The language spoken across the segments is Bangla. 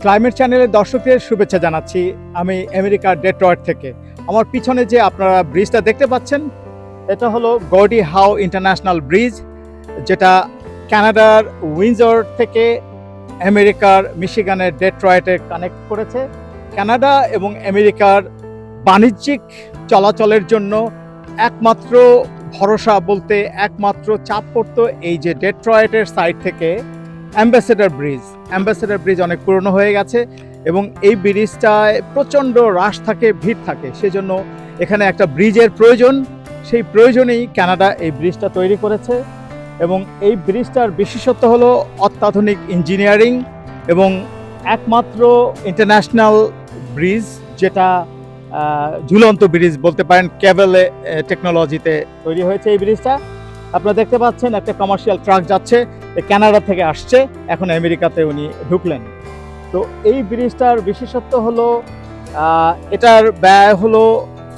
ক্লাইমেট চ্যানেলের দর্শকদের শুভেচ্ছা জানাচ্ছি। আমি আমেরিকার ডেট্রয়েট থেকে। আমার পিছনে যে আপনারা ব্রিজটা দেখতে পাচ্ছেন, এটা হলো গর্ডি হাউ ইন্টারন্যাশনাল ব্রিজ, যেটা কানাডার উইন্ডসর থেকে আমেরিকার মিশিগানের ডেট্রয়েটে কানেক্ট করেছে। কানাডা এবং আমেরিকার বাণিজ্যিক চলাচলের জন্য একমাত্র ভরসা বলতে একমাত্র চাপ পড়তো এই যে ডেট্রয়েটের সাইড থেকে অ্যাম্বাসেডর ব্রিজ অনেক পুরনো হয়ে গেছে এবং এই ব্রিজটায় প্রচণ্ড রাশ থাকে, ভিড় থাকে, সেজন্য এখানে একটা ব্রিজের প্রয়োজন। সেই প্রয়োজনেই কানাডা এই ব্রিজটা তৈরি করেছে এবং এই ব্রিজটার বিশেষত্ব হলো অত্যাধুনিক ইঞ্জিনিয়ারিং এবং একমাত্র ইন্টারন্যাশনাল ব্রিজ যেটা ঝুলন্ত ব্রিজ বলতে পারেন, কেবল টেকনোলজিতে তৈরি হয়েছে এই ব্রিজটা। আপনারা দেখতে পাচ্ছেন একটা কমার্শিয়াল ট্রাক যাচ্ছে, কানাডা থেকে আসছে, এখন আমেরিকাতে উনি ঢুকলেন। তো এই ব্রিজটার বিশেষত্ব হলো এটার ব্যয় হলো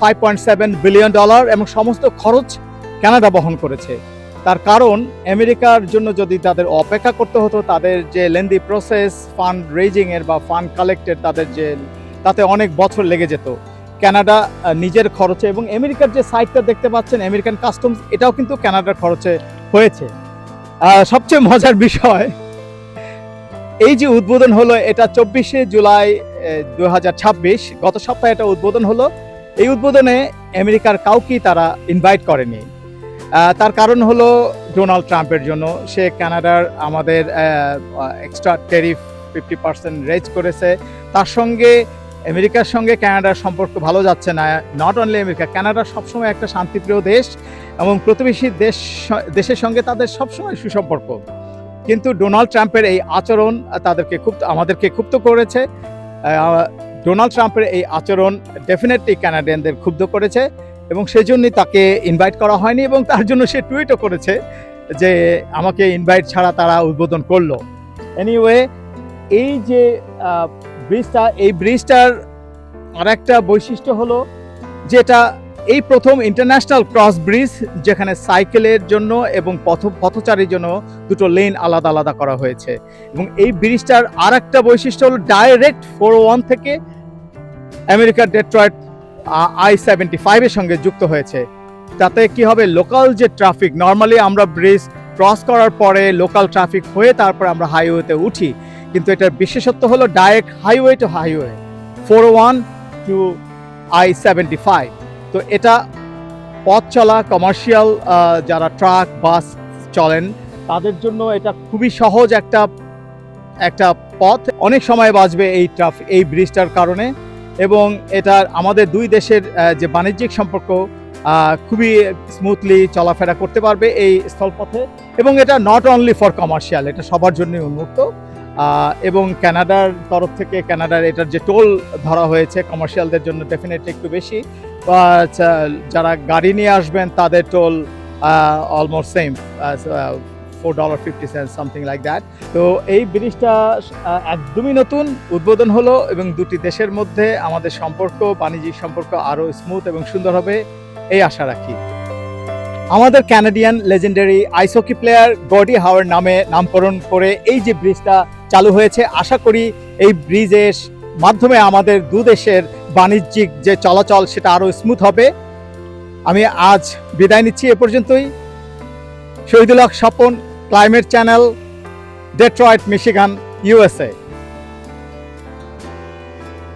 $5.7 বিলিয়ন এবং সমস্ত খরচ কানাডা বহন করেছে। তার কারণ আমেরিকার জন্য যদি তাদের অপেক্ষা করতে হতো, তাদের যে লেন্দি প্রসেস ফান্ড রেজিংয়ের বা ফান্ড কালেক্টের তাতে অনেক বছর লেগে যেত। কানাডা নিজের খরচে এবং আমেরিকার যে সাইটটা দেখতে পাচ্ছেন আমেরিকান কাস্টমস, এটাও কিন্তু কানাডার খরচে হয়েছে। সবচেয়ে মজার বিষয়, এই যে উদ্বোধন হলো এটা 24শে জুলাই 2026, গত সপ্তাহে এটা উদ্বোধন হলো। এই উদ্বোধনে আমেরিকার কাউকেই তারা ইনভাইট করেনি। তার কারণ হলো ডোনাল্ড ট্রাম্পের জন্য। সে কানাডার আমাদের এক্সট্রা ট্যারিফ 50% রেজ করেছে। তার সঙ্গে আমেরিকার সঙ্গে কানাডার সম্পর্ক ভালো যাচ্ছে না। নট অনলি আমেরিকা, কানাডা সবসময় একটা শান্তিপ্রিয় দেশ এবং প্রতিবেশী দেশের সঙ্গে তাদের সবসময় সুসম্পর্ক। কিন্তু ডোনাল্ড ট্রাম্পের এই আচরণ আমাদেরকে ক্ষুব্ধ করেছে। ডোনাল্ড ট্রাম্পের এই আচরণ ডেফিনেটলি কানাডিয়ানদের ক্ষুব্ধ করেছে এবং সেজন্যই তাকে ইনভাইট করা হয়নি এবং তার জন্য সে টুইটও করেছে যে আমাকে ইনভাইট ছাড়া তারা উদ্বোধন করলো। এনিওয়ে, এই যে এই ব্রিজটার আর একটা বৈশিষ্ট্য হলো যেটা এই প্রথম ইন্টারন্যাশনাল ক্রস ব্রিজ যেখানে সাইকেলের জন্য এবং পথচারীর জন্য দুটো লেন আলাদা আলাদা করা হয়েছে। এবং এই ব্রিজটার আর একটা বৈশিষ্ট্য হলো ডাইরেক্ট 401 থেকে আমেরিকার ডেট্রয়েট I-75 এর সঙ্গে যুক্ত হয়েছে। তাতে কি হবে, লোকাল যে ট্রাফিক, নর্মালি আমরা ব্রিজ ক্রস করার পরে লোকাল ট্রাফিক হয়ে তারপরে আমরা হাইওয়েতে উঠি, কিন্তু এটার বিশেষত্ব হলো direct highway to highway, 401 to I-75। তো এটা পথ চলা কমার্শিয়াল যারা ট্রাক বাস চলেন তাদের জন্য এটা খুবই সহজ একটা পথ। অনেক সময় বাঁচবে এই ব্রিজটার কারণে এবং এটা আমাদের দুই দেশের যে বাণিজ্যিক সম্পর্ক খুবই স্মুথলি চলাফেরা করতে পারবে এই স্থলপথে। এবং এটা নট অনলি ফর কমার্শিয়াল, এটা সবার জন্যই উন্মুক্ত। এবং কানাডার তরফ থেকে কানাডার এটার যে টোল ধরা হয়েছে কমার্শিয়ালদের জন্য ডেফিনেটলি একটু বেশি, যারা গাড়ি নিয়ে আসবেন তাদের toll almost same, $4.50 something like that. তো এই ব্রিজটা একদমই নতুন উদ্বোধন হলো এবং দুটি দেশের মধ্যে আমাদের সম্পর্ক, বাণিজ্যিক সম্পর্ক আরও স্মুথ এবং সুন্দর হবে এই আশা রাখি। আমাদের Canadian legendary ice hockey player Gordie হাওয়ের নামে নামকরণ করে এই যে ব্রিজটা চালু হয়েছে, আশা করি এই ব্রিজের মাধ্যমে আমাদের দু দেশের বাণিজ্যিক যে চলাচল সেটা আরও স্মুথ হবে। আমি আজ বিদায় নিচ্ছি এ পর্যন্তই। Shahidul Haque Swapan, climate channel, Detroit, Michigan, USA।